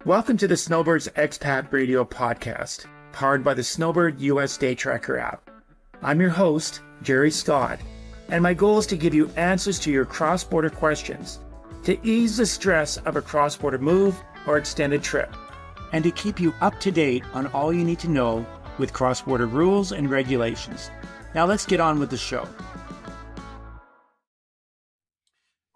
Welcome to the Snowbird's Expat Radio podcast, powered by the Snowbird US Day Tracker app. I'm your host, Gerry Scott, and my goal is to give you answers to your cross-border questions, to ease the stress of a cross-border move or extended trip, and to keep you up to date on all you need to know with cross-border rules and regulations. Now let's get on with the show.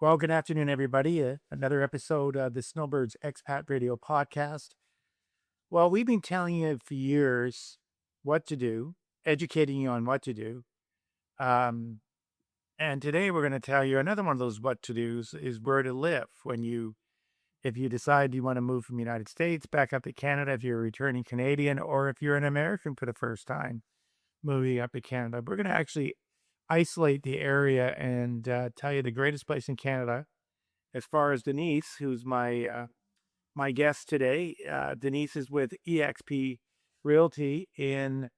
Well, good afternoon, everybody. Another episode of the Snowbird's Expat Radio podcast. Well, we've been telling you for years what to do, educating you on what to do. And today we're going to tell you another one of those what to do's is where to live if you decide you want to move from the United States back up to Canada, if you're a returning Canadian, or if you're an American for the first time moving up to Canada. We're going to actually isolate the area and tell you the greatest place in Canada. As far as Denise, who's my guest today, Denise is with EXP Realty in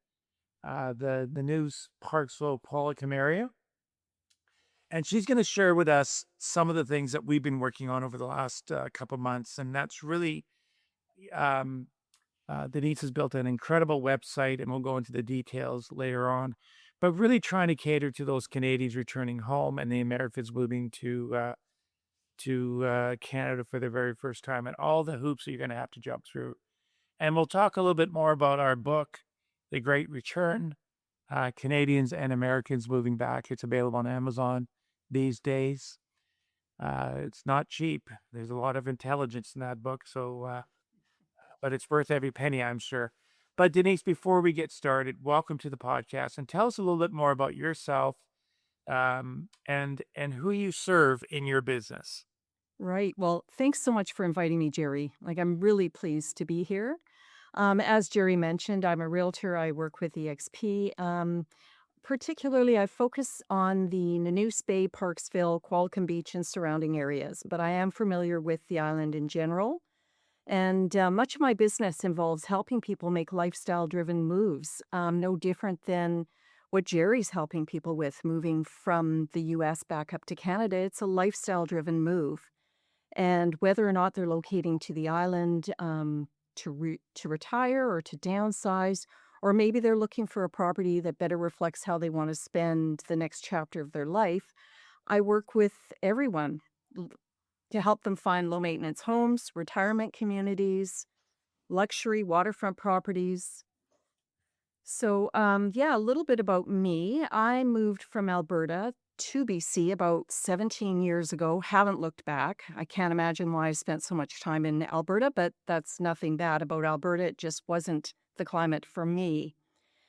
the Nanoose Parksville Qualicum area, and she's going to share with us some of the things that we've been working on over the last couple months, and that's really Denise has built an incredible website, and we'll go into the details later on. But really trying to cater to those Canadians returning home and the Americans moving to Canada for the very first time, and all the hoops that you're going to have to jump through. And we'll talk a little bit more about our book, The Great Return, Canadians and Americans Moving Back. It's available on Amazon these days. It's not cheap. There's a lot of intelligence in that book, but it's worth every penny, I'm sure. But Denise, before we get started, welcome to the podcast, and tell us a little bit more about yourself and who you serve in your business. Right. Well, thanks so much for inviting me, Gerry. I'm really pleased to be here. As Gerry mentioned, I'm a realtor. I work with EXP. Particularly, I focus on the Nanoose Bay, Parksville, Qualicum Beach, and surrounding areas, but I am familiar with the island in general. And much of my business involves helping people make lifestyle-driven moves, no different than what Gerry's helping people with, moving from the U.S. back up to Canada. It's a lifestyle-driven move. And whether or not they're locating to the island to retire or to downsize, or maybe they're looking for a property that better reflects how they want to spend the next chapter of their life, I work with everyone to help them find low-maintenance homes, retirement communities, luxury waterfront properties. So, a little bit about me. I moved from Alberta to BC about 17 years ago. Haven't looked back. I can't imagine why I spent so much time in Alberta, but that's nothing bad about Alberta. It just wasn't the climate for me.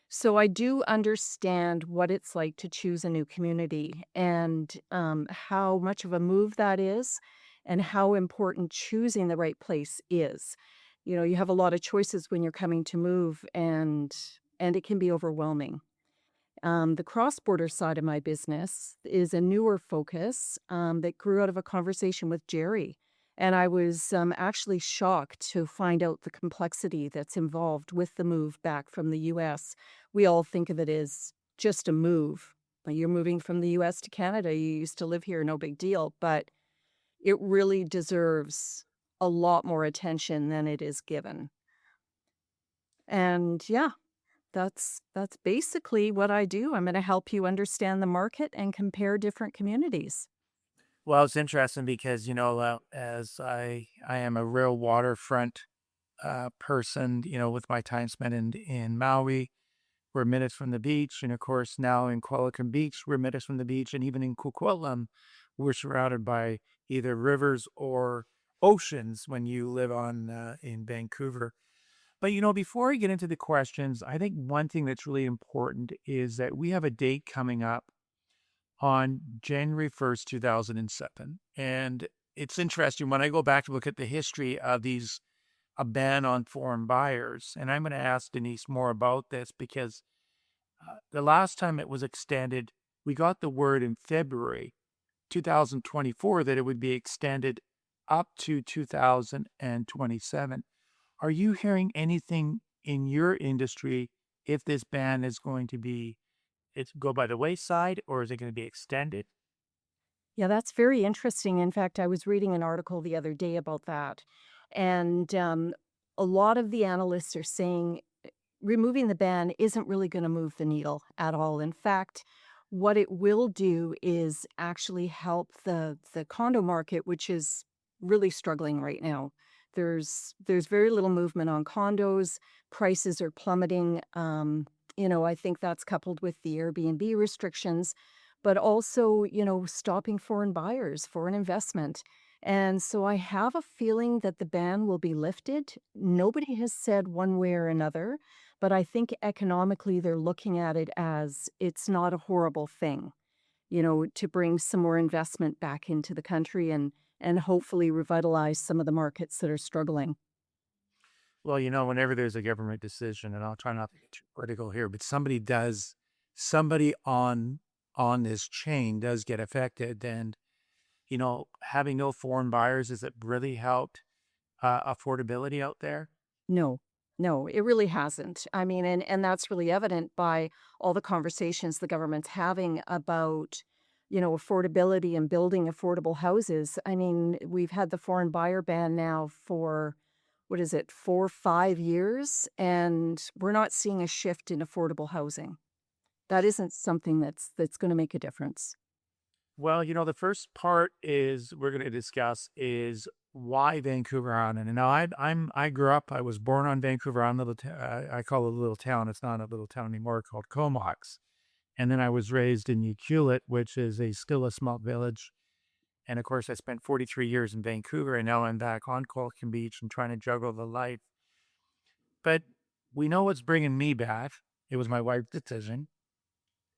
So I do understand what it's like to choose a new community and how much of a move that is and how important choosing the right place is. You have a lot of choices when you're coming to move, and it can be overwhelming. The cross-border side of my business is a newer focus that grew out of a conversation with Gerry. And I was actually shocked to find out the complexity that's involved with the move back from the U.S. We all think of it as just a move. You're moving from the U.S. to Canada. You used to live here, no big deal. But it really deserves a lot more attention than it is given. And that's basically what I do. I'm going to help you understand the market and compare different communities. Well, it's interesting because, as I am a real waterfront person, with my time spent in Maui, we're minutes from the beach. And of course, now in Qualicum Beach, we're minutes from the beach. And even in Coquitlam, we're surrounded by either rivers or oceans when you live in Vancouver. But, before I get into the questions, I think one thing that's really important is that we have a date coming up on January 1st, 2007. And it's interesting when I go back to look at the history of a ban on foreign buyers. And I'm going to ask Denise more about this because the last time it was extended, we got the word in February 2024 that it would be extended up to 2027. Are you hearing anything in your industry if this ban is going to go by the wayside, or is it going to be extended? Yeah, that's very interesting. In fact, I was reading an article the other day about that. And a lot of the analysts are saying removing the ban isn't really going to move the needle at all. In fact, what it will do is actually help the condo market, which is really struggling right now. There's very little movement on condos. Prices are plummeting. I think that's coupled with the Airbnb restrictions, but also, stopping foreign buyers for an investment. And so I have a feeling that the ban will be lifted. Nobody has said one way or another, but I think economically they're looking at it as it's not a horrible thing, to bring some more investment back into the country and hopefully revitalize some of the markets that are struggling. Well, whenever there's a government decision, and I'll try not to get too political here, but somebody on this chain does get affected, and having no foreign buyers, has it really helped affordability out there? No, no, it really hasn't. I mean, and that's really evident by all the conversations the government's having about, affordability and building affordable houses. I mean, we've had the foreign buyer ban now for, what is it, 4, 5 years, and we're not seeing a shift in affordable housing. That isn't something that's going to make a difference. Well, the first part is we're going to discuss is why Vancouver Island. And now I grew up. I was born on Vancouver Island. I call it a little town. It's not a little town anymore, called Comox. And then I was raised in Ucluelet, which is still a small village. And of course, I spent 43 years in Vancouver, and now I'm back on Qualicum Beach and trying to juggle the life. But we know what's bringing me back. It was my wife's decision.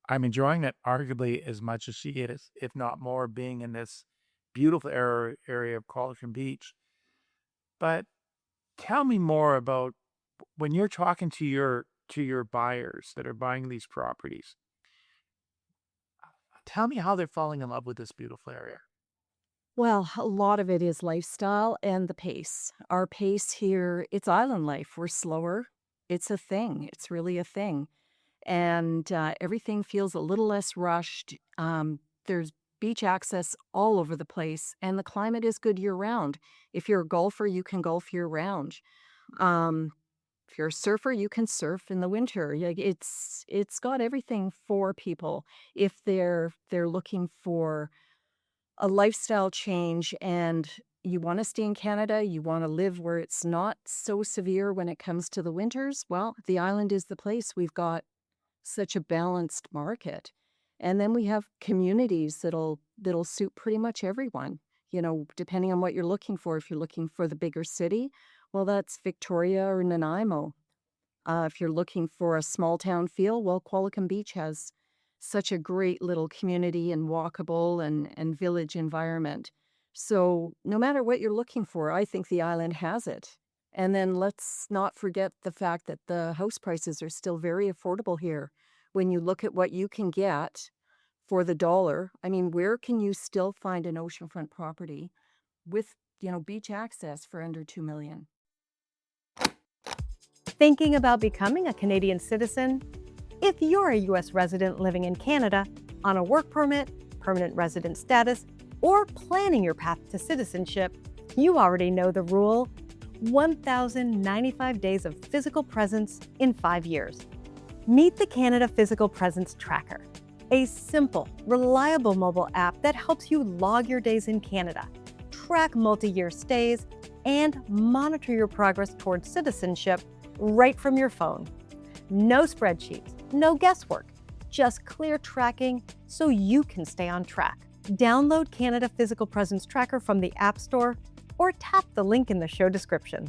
I'm enjoying it arguably as much as she is, if not more, being in this beautiful area of Qualicum Beach. But tell me more about when you're talking to your buyers that are buying these properties. Tell me how they're falling in love with this beautiful area. Well, a lot of it is lifestyle and the pace. Our pace here, it's island life. We're slower. It's a thing. It's really a thing. And everything feels a little less rushed. There's beach access all over the place, and the climate is good year round. If you're a golfer, you can golf year round. Um, if you're a surfer, you can surf in the winter. It's got everything for people if they're looking for a lifestyle change and you want to stay in Canada, you want to live where it's not so severe when it comes to the winters. Well, the island is the place. We've got such a balanced market. And then we have communities that'll suit pretty much everyone, depending on what you're looking for. If you're looking for the bigger city, well, that's Victoria or Nanaimo. If you're looking for a small town feel, well, Qualicum Beach has such a great little community and walkable and village environment. So no matter what you're looking for, I think the island has it. And then let's not forget the fact that the house prices are still very affordable here. When you look at what you can get for the dollar, I mean, where can you still find an oceanfront property with, beach access for under 2 million? Thinking about becoming a Canadian citizen? If you're a U.S. resident living in Canada on a work permit, permanent resident status, or planning your path to citizenship, you already know the rule: 1,095 days of physical presence in 5 years. Meet the Canada Physical Presence Tracker, a simple, reliable mobile app that helps you log your days in Canada, track multi-year stays, and monitor your progress towards citizenship right from your phone. No spreadsheets, no guesswork, just clear tracking so you can stay on track. Download Canada Physical Presence Tracker from the App Store or tap the link in the show description.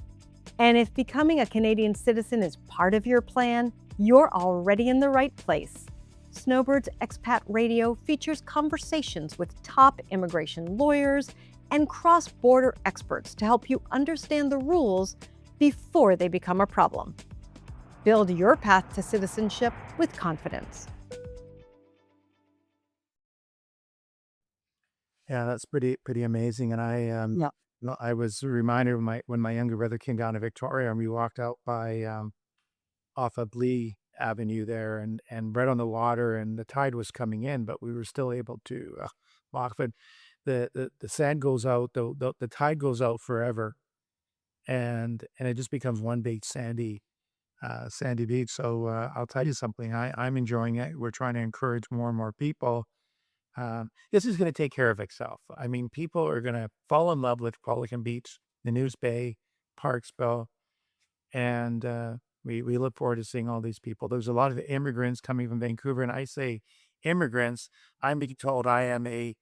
And if becoming a Canadian citizen is part of your plan, you're already in the right place. Snowbird's Expat Radio features conversations with top immigration lawyers and cross-border experts to help you understand the rules before they become a problem. Build your path to citizenship with confidence. Yeah, that's pretty amazing. And Yeah. I was reminded of when my younger brother came down to Victoria, and we walked out by off of Lee Avenue there, and right on the water, and the tide was coming in, but we were still able to walk. But the sand goes out, the tide goes out forever, and it just becomes one big sandy beach. So I'll tell you something. I'm enjoying it. We're trying to encourage more and more people. This is going to take care of itself. I mean, people are going to fall in love with Qualicum Beach, Nanoose Bay, Parksville, and we look forward to seeing all these people. There's a lot of immigrants coming from Vancouver, and I say immigrants. I'm being told I am a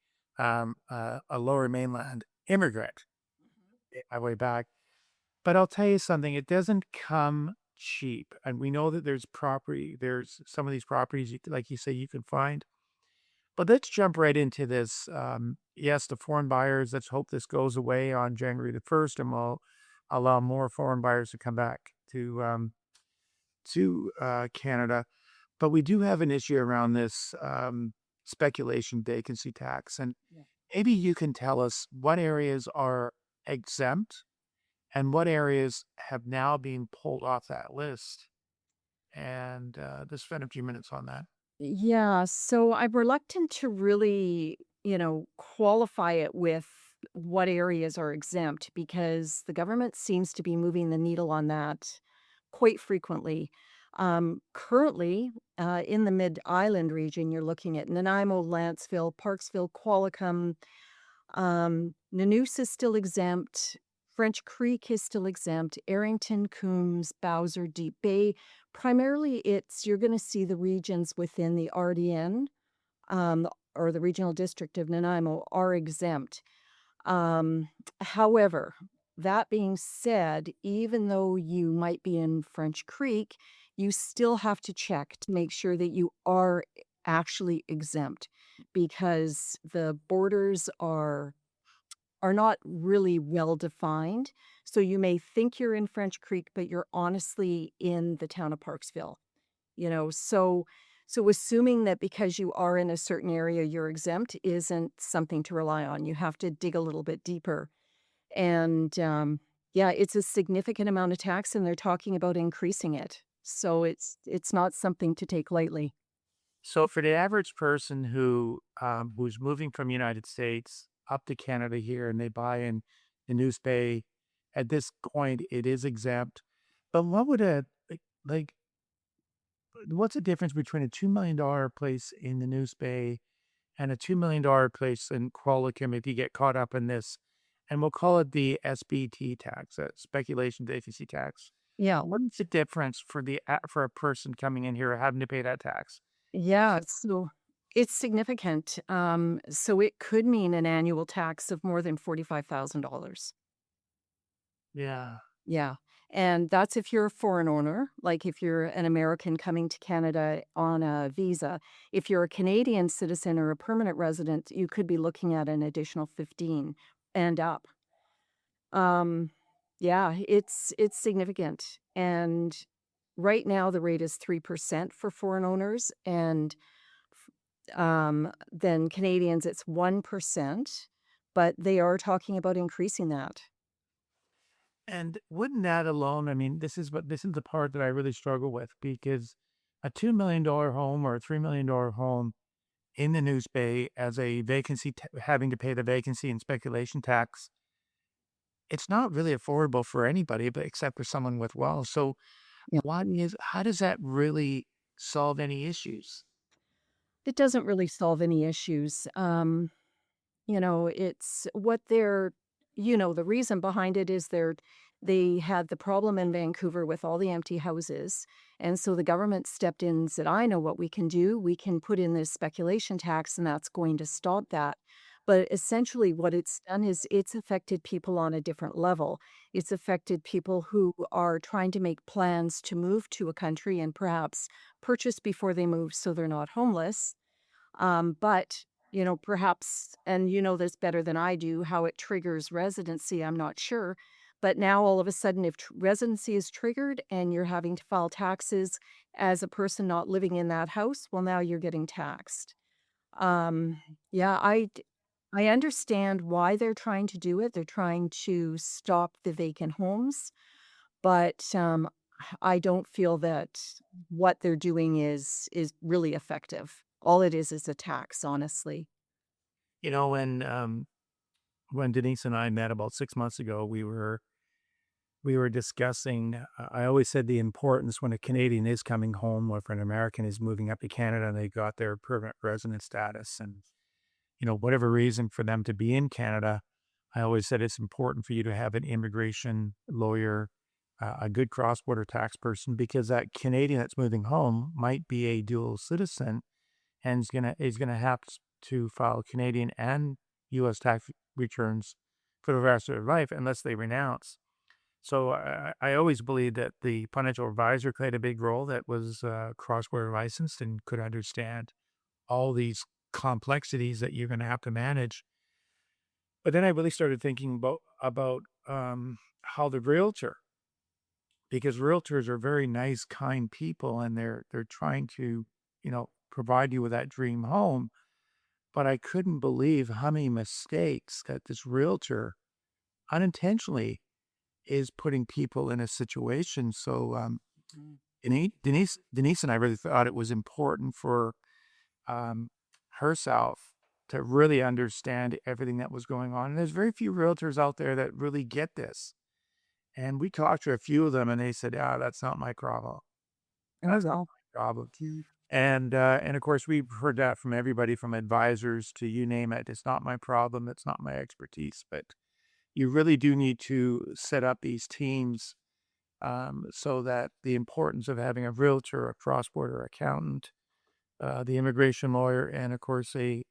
Lower Mainland immigrant my way back. But I'll tell you something, it doesn't come cheap. And we know that there's some of these properties, like you say, you can find. But let's jump right into this. Yes, the foreign buyers, let's hope this goes away on January the 1st and we'll allow more foreign buyers to come back to Canada. But we do have an issue around this speculation vacancy tax. And maybe you can tell us what areas are exempt and what areas have now been pulled off that list. And just spend a few minutes on that. Yeah, so I'm reluctant to really, qualify it with what areas are exempt because the government seems to be moving the needle on that quite frequently. Currently, in the Mid Island region, you're looking at Nanaimo, Lanцeville, Parksville, Qualicum. Nanoose is still exempt. French Creek is still exempt. Arrington, Coombs, Bowser, Deep Bay. Primarily, you're going to see the regions within the RDN, or the Regional District of Nanaimo are exempt. However, that being said, even though you might be in French Creek, you still have to check to make sure that you are actually exempt because the borders are not really well defined. So you may think you're in French Creek, but you're honestly in the town of Parksville. So assuming that because you are in a certain area you're exempt isn't something to rely on. You have to dig a little bit deeper. And yeah, it's a significant amount of tax and they're talking about increasing it. So it's not something to take lightly. So for the average person who's moving from United States up to Canada here and they buy in Nanoose Bay, at this point it is exempt. But what would like what's the difference between a $2 million place in the Nanoose Bay and a $2 million place in Qualicum if you get caught up in this? And we'll call it the SBT tax, speculation vacancy tax. Yeah. What's the difference for a person coming in here having to pay that tax? Yeah, so it's significant. So it could mean an annual tax of more than $45,000. Yeah. Yeah. And that's if you're a foreign owner, like if you're an American coming to Canada on a visa. If you're a Canadian citizen or a permanent resident, you could be looking at an additional 15 and up. Yeah, it's significant. And right now the rate is 3% for foreign owners and then Canadians it's 1%, but they are talking about increasing that. And wouldn't that alone, I mean, this is the part that I really struggle with because a $2 million home or a $3 million home in the News Bay as a vacancy, having to pay the vacancy and speculation tax, it's not really affordable for anybody, but except for someone with wealth. So Yeah. how does that really solve any issues? It doesn't really solve any issues. It's what the reason behind it is they had the problem in Vancouver with all the empty houses. And so the government stepped in and said, I know what we can do. We can put in this speculation tax and that's going to stop that. But essentially what it's done is it's affected people on a different level. It's affected people who are trying to make plans to move to a country and perhaps purchase before they move so they're not homeless. But, perhaps, and you know this better than I do, how it triggers residency, I'm not sure. But now all of a sudden, if residency is triggered and you're having to file taxes as a person not living in that house, well, now you're getting taxed. Um, yeah, I understand why they're trying to do it. They're trying to stop the vacant homes, but I don't feel that what they're doing is really effective. All it is a tax, honestly. You know, when Denise and I met about 6 months ago, we were discussing, I always said the importance when a Canadian is coming home or if an American is moving up to Canada and they got their permanent resident status and, whatever reason for them to be in Canada, I always said it's important for you to have an immigration lawyer, a good cross-border tax person, because that Canadian that's moving home might be a dual citizen and is gonna have to file Canadian and U.S. tax returns for the rest of their life unless they renounce. So I always believed that the financial advisor played a big role that was cross-border licensed and could understand all these complexities that you're going to have to manage. But then I really started thinking about how the realtor, because realtors are very nice, kind people, and they're trying to, provide you with that dream home. But I couldn't believe how many mistakes that this realtor unintentionally is putting people in a situation. So Denise and I really thought it was important for um, herself to really understand everything that was going on. And there's very few realtors out there that really get this. And we talked to a few of them, and they said, "Yeah, that's not my problem. That's not my problem." And of course, we've heard that from everybody, from advisors to you name it. It's not my problem. It's not my expertise. But you really do need to set up these teams so that the importance of having a realtor, a cross-border accountant, the immigration lawyer, and of course a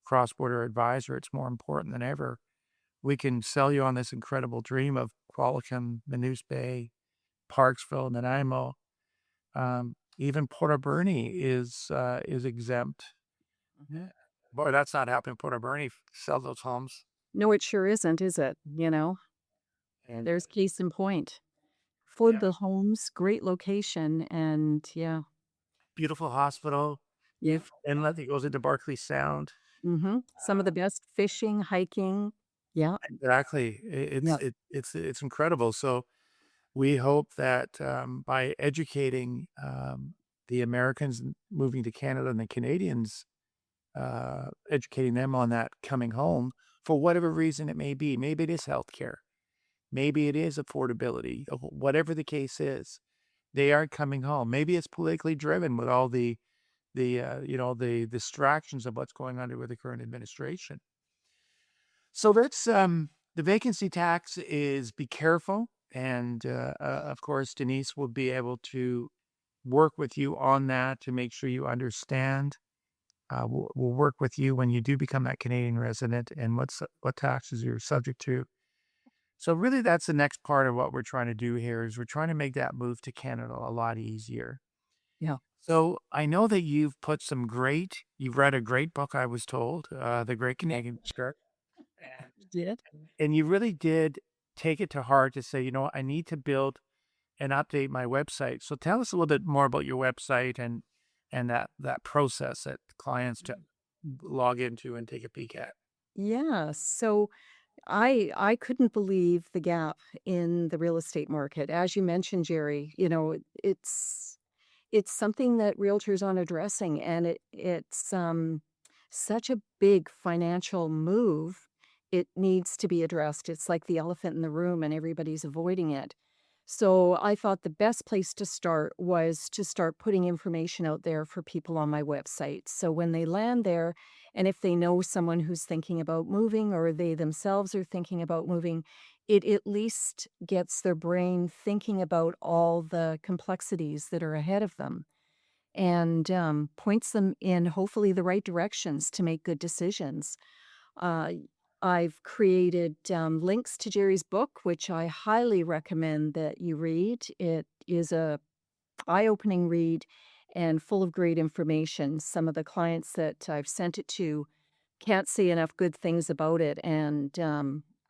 cross-border advisor, it's more important than ever. We can sell you on this incredible dream of Qualicum, Nanoose Bay, Parksville, Nanaimo. Even Port Alberni is exempt. Yeah. Boy, that's not happening in Port Alberni. Sell those homes. No, it sure isn't, is it? And There's case in point. yeah, Affordable homes, great location, and yeah. beautiful hospital, Yeah. inlet that goes into Barkley Sound. Some of the best fishing, hiking. Yeah. Exactly. Yeah. It's incredible. So we hope that by educating the Americans moving to Canada and the Canadians, educating them on that coming home for whatever reason it may be. Maybe it is healthcare. Maybe it is affordability. Whatever the case is, they are coming home. Maybe it's politically driven with all the distractions of what's going on with the current administration. So that's the vacancy tax is be careful. And of course, Denise will be able to work with you on that to make sure you understand. We'll work with you when you do become that Canadian resident and what taxes you're subject to. So really, that's the next part of what we're trying to do here is we're trying to make that move to Canada a lot easier. Yeah. So I know that you've you've read a great book, I was told, The Great Canadian Skirt. Did? And you really did take it to heart to say, I need to build and update my website. So tell us a little bit more about your website and that process that clients to log into and take a peek at. Yeah. So I couldn't believe the gap in the real estate market. As you mentioned, Jerry, it's something that realtors aren't addressing, and it's such a big financial move. It needs to be addressed. It's like the elephant in the room, and everybody's avoiding it. So I thought the best place to start was to start putting information out there for people on my website. So when they land there, and if they know someone who's thinking about moving or they themselves are thinking about moving, it at least gets their brain thinking about all the complexities that are ahead of them and points them in hopefully the right directions to make good decisions. Uh, I've created links to Jerry's book, which I highly recommend that you read. It is a eye-opening read and full of great information. Some of the clients that I've sent it to can't say enough good things about it and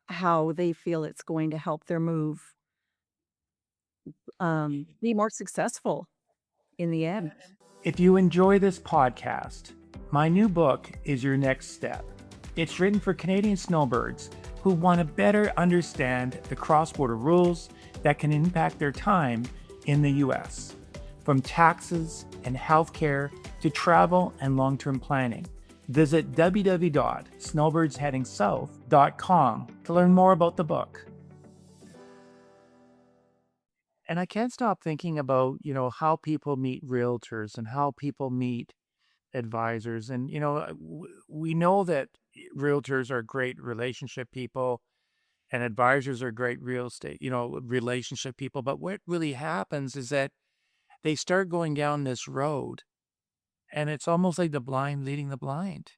how they feel it's going to help their move be more successful in the end. If you enjoy this podcast, my new book is your next step. It's written for Canadian snowbirds who want to better understand the cross-border rules that can impact their time in the U.S., from taxes and healthcare to travel and long-term planning. Visit www.snowbirdsheadingsouth.com to learn more about the book. And I can't stop thinking about, how people meet realtors and how people meet advisors. And, we know that realtors are great relationship people and advisors are great real estate, relationship people. But what really happens is that they start going down this road and it's almost like the blind leading the blind.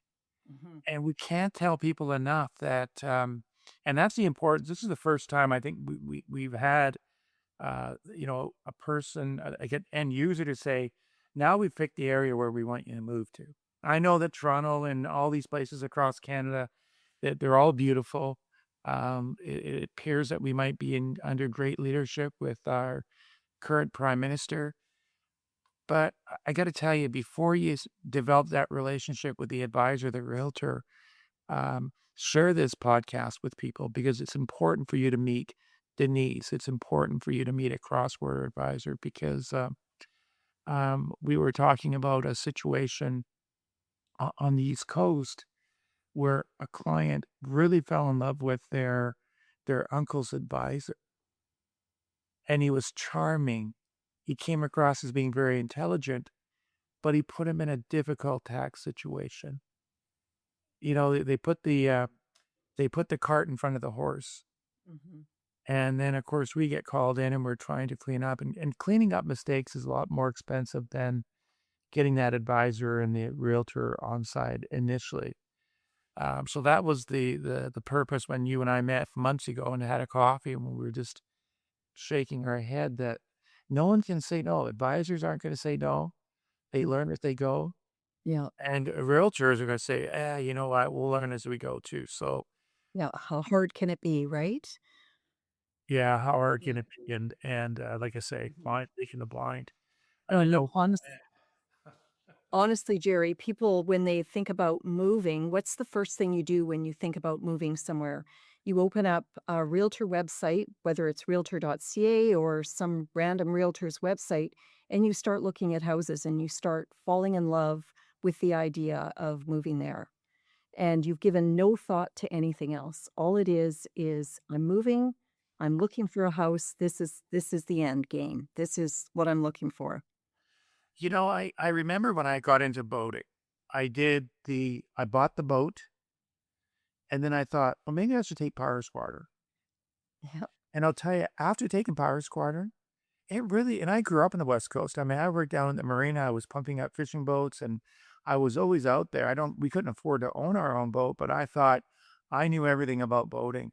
Mhm. And we can't tell people enough that, and that's the importance. This is the first time I think we've had, a person, like an end user to say, now we've picked the area where we want you to move to. I know that Toronto and all these places across Canada, that they're all beautiful. It appears that we might be under great leadership with our current prime minister. But I got to tell you, before you develop that relationship with the advisor, the realtor, share this podcast with people because it's important for you to meet Denise. It's important for you to meet a cross-border advisor because we were talking about a situation on the East Coast where a client really fell in love with their uncle's advisor, and he was charming. He came across as being very intelligent, but he put him in a difficult tax situation. They put the cart in front of the horse. Mhm. And then, of course, we get called in and we're trying to clean up. And cleaning up mistakes is a lot more expensive than getting that advisor and the realtor on side initially. So that was the purpose when you and I met months ago and had a coffee and we were just shaking our head that no one can say no. Advisors aren't going to say no. They learn as they go. Yeah. And realtors are going to say, you know what, we'll learn as we go too. So Yeah. How hard can it be, right? yeah, how hard Yeah. can it be? And like I say, Mhm. blind leading the blind. I Oh, don't no, know. honestly, Jerry, people, when they think about moving, what's the first thing you do when you think about moving somewhere? You open up a realtor website, whether it's realtor.ca or some random realtor's website, and you start looking at houses and you start falling in love with the idea of moving there. And you've given no thought to anything else. All it is I'm moving, I'm looking for a house. This is the end game. This is what I'm looking for. I remember when I got into boating, I bought the boat and then I thought, well, maybe I should take Power Squatter. Yep. And I'll tell you, after taking Power Squatter, and I grew up in the West Coast. I mean, I worked down in the marina. I was pumping up fishing boats and I was always out there. We couldn't afford to own our own boat, but I thought I knew everything about boating.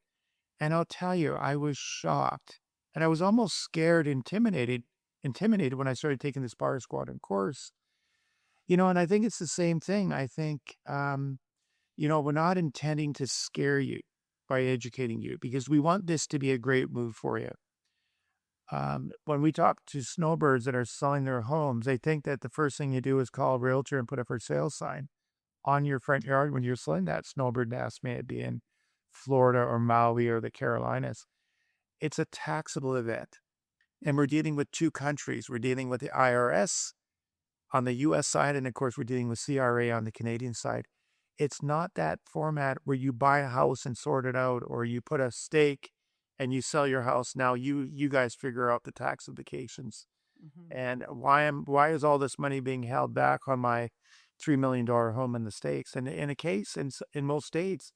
And I'll tell you, I was shocked and I was almost scared, intimidated when I started taking this Power Squadron course. And I think it's the same thing. I think, we're not intending to scare you by educating you because we want this to be a great move for you. When we talk to snowbirds that are selling their homes, they think that the first thing you do is call a realtor and put a for sale sign on your front yard when you're selling that snowbird nest, may it be in Florida or Maui or the Carolinas. It's a taxable event. And we're dealing with two countries. We're dealing with the IRS on the US side, and of course, we're dealing with CRA on the Canadian side. It's not that format where you buy a house and sort it out, or you put a stake and you sell your house. Now you guys figure out the tax implications. Mhm. And why is all this money being held back on my $3 million home in the States? And in a case in most states,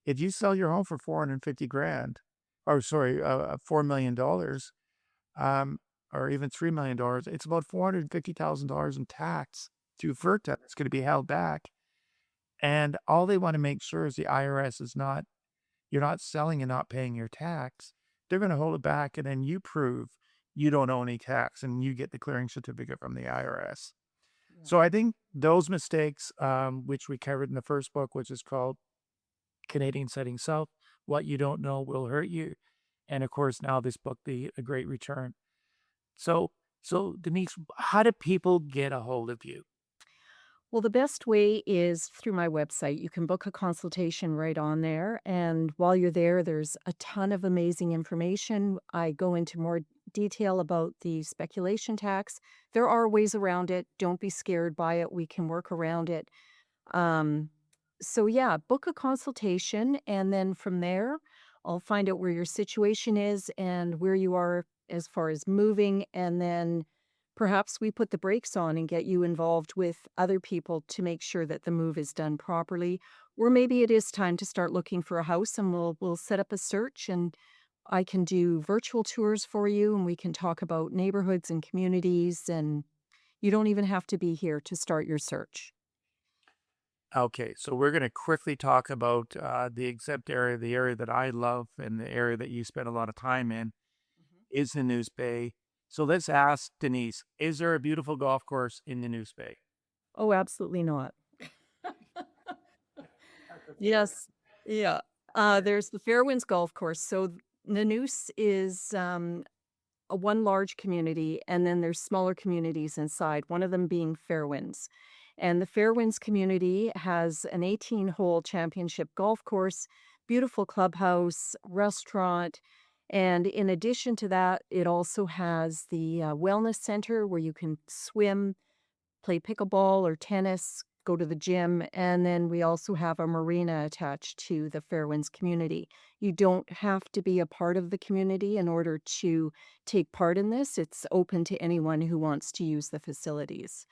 if you sell your home for 450 grand, or sorry, $4 million, um, or even $3 million, it's about $450,000 in tax through FERTA that's going to be held back. And all they want to make sure is the IRS is not, you're not selling and not paying your tax. They're going to hold it back, and then you prove you don't owe any tax, and you get the clearing certificate from the IRS. Yeah. So I think those mistakes, which we covered in the first book, which is called Canadian Setting South, What You Don't Know Will Hurt You. And of course, now this book, The A Great Return. So, so Denise, how do people get a hold of you? Well, the best way is through my website. You can book a consultation right on there. And while you're there, there's a ton of amazing information. I go into more detail about the speculation tax. There are ways around it. Don't be scared by it. We can work around it. Um, so, yeah, book a consultation. And then from there, I'll find out where your situation is and where you are as far as moving, and then perhaps we put the brakes on and get you involved with other people to make sure that the move is done properly. Or maybe it is time to start looking for a house, and we'll set up a search, and I can do virtual tours for you, and we can talk about neighborhoods and communities, and you don't even have to be here to start your search. Okay, so we're going to quickly talk about the exempt area, the area that I love, and the area that you spend a lot of time in is the Nanoose Bay. So let's ask Denise, is there a beautiful golf course in the Nanoose Bay? Oh, absolutely not. Yes. Yeah. There's the Fairwinds Golf Course. So Nanoose is a one large community, and then there's smaller communities inside, one of them being Fairwinds. And the Fairwinds community has an 18-hole championship golf course, beautiful clubhouse, restaurant, and in addition to that, it also has the wellness center where you can swim, play pickleball or tennis, go to the gym, and then we also have a marina attached to the Fairwinds community. You don't have to be a part of the community in order to take part in this. It's open to anyone who wants to use the facilities.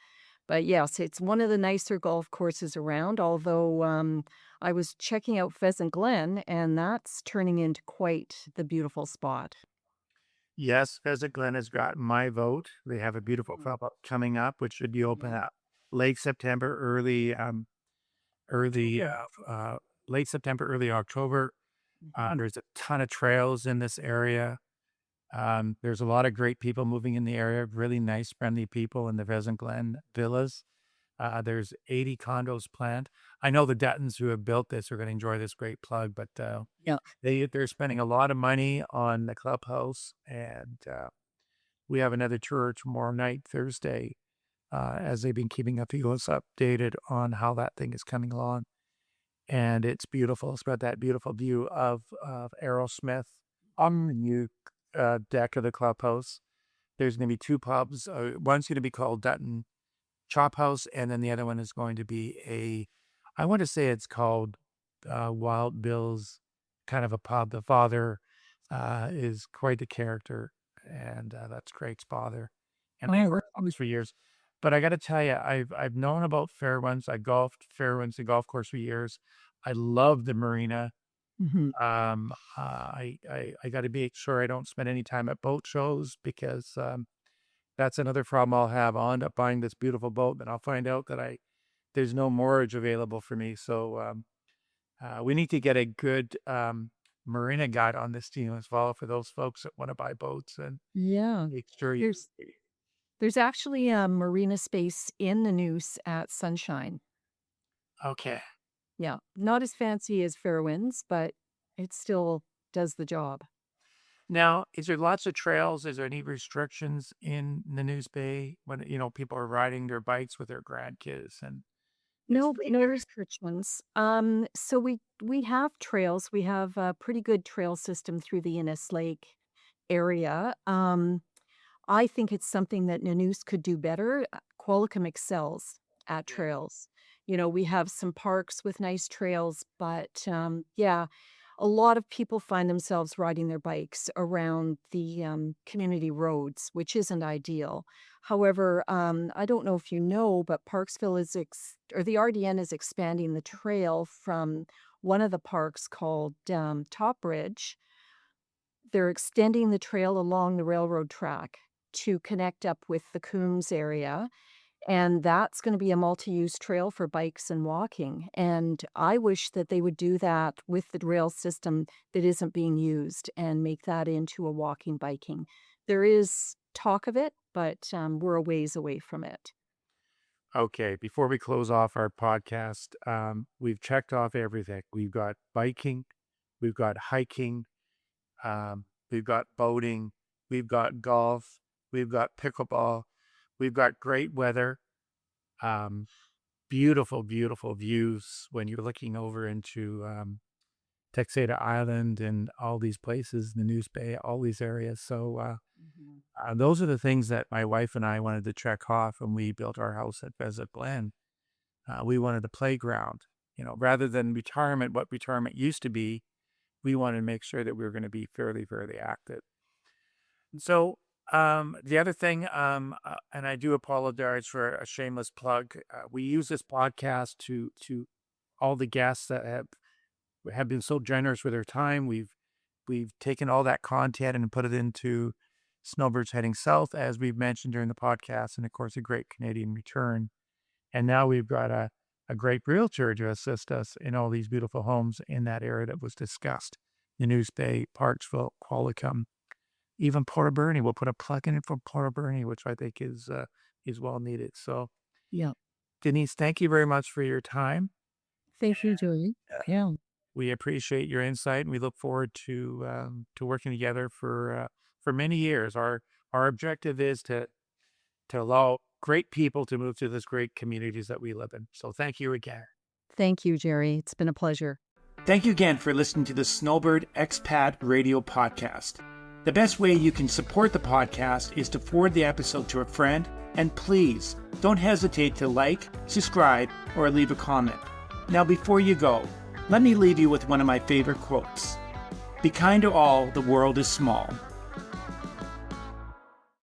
But yes, it's one of the nicer golf courses around, although I was checking out Pheasant Glen, and that's turning into quite the beautiful spot. Yes, Pheasant Glen has got my vote. They have a beautiful club coming up, which should be open Yeah. up late September, early, late September, early October. There's a ton of trails in this area. There's a lot of great people moving in the area, really nice, friendly people in the Pheasant Glen villas. There's 80 condos planned. I know the Duttons who have built this are going to enjoy this great plug, but Yeah. they're spending a lot of money on the clubhouse, and we have another tour tomorrow night, Thursday, as they've been keeping us updated on how that thing is coming along. And it's beautiful. It's got that beautiful view of Aerosmith on the new deck of the clubhouse. There's going to be two pubs. One's going to be called Dutton Chop House, and then the other one is going to be I want to say it's called Wild Bill's, kind of a pub. The father is quite a character, and that's Craig's father. And they were pubs for years. But I got to tell you, I've known about Fairwinds. I golfed Fairwinds, the golf course, for years. I love the marina. Hmm. I got to make sure I don't spend any time at boat shows, because that's another problem I'll have. I'll end up buying this beautiful boat, and I'll find out that there's no moorage available for me. So we need to get a good marina guide on this team as well, for those folks that want to buy boats, and Yeah. make sure you. There's there's actually a marina space in the Noose at Sunshine. Okay. Yeah, not as fancy as Fairwinds, but it still does the job. Now, is there lots of trails? Is there any restrictions in the Nanoose Bay when, people are riding their bikes with their grandkids? And No, no restrictions. So we have trails. We have a pretty good trail system through the Innes Lake area. I think it's something that Nanoose could do better. Qualicum excels at trails. We have some parks with nice trails, but yeah, a lot of people find themselves riding their bikes around the community roads, which isn't ideal. However, I don't know if you know, but Parksville or the RDN is expanding the trail from one of the parks called Top Bridge. They're extending the trail along the railroad track to connect up with the Coombs area, and that's gonna be a multi-use trail for bikes and walking, and I wish that they would do that with the rail system that isn't being used and make that into a walking, biking. There is talk of it, but, we're a ways away from it. okay, before we close off our podcast, we've checked off everything. We've got biking, we've got hiking, we've got boating, we've got golf, we've got pickleball, we've got great weather, um, beautiful, beautiful views when you're looking over into Texada Island and all these places, the News Bay, all these areas. So Mhm. those are the things that my wife and I wanted to check off when we built our house at Pheasant Glen. We wanted a playground, rather than retirement, what retirement used to be. We wanted to make sure that we were going to be fairly, fairly active. So, the other thing, and I do apologize for a shameless plug. We use this podcast to all the guests that have been so generous with their time. We've taken all that content and put it into Snowbirds Heading South, as we've mentioned during the podcast, and of course, a Great Canadian Return. And now we've got a great realtor to assist us in all these beautiful homes in that area that was discussed. Nanoose Bay, Parksville, Qualicum, even Portabernie. We'll put a plug in it for Portabernie, which I think is well needed. So, Yeah. Denise, thank you very much for your time. Thank you, Gerry. Yeah. We appreciate your insight, and we look forward to working together for many years. Our objective is to allow great people to move to these great communities that we live in. So thank you again. Thank you, Gerry. It's been a pleasure. Thank you again for listening to the Snowbird Expat Radio Podcast. The best way you can support the podcast is to forward the episode to a friend, and please don't hesitate to like, subscribe, or leave a comment. Now, before you go, let me leave you with one of my favorite quotes. Be kind to all, the world is small.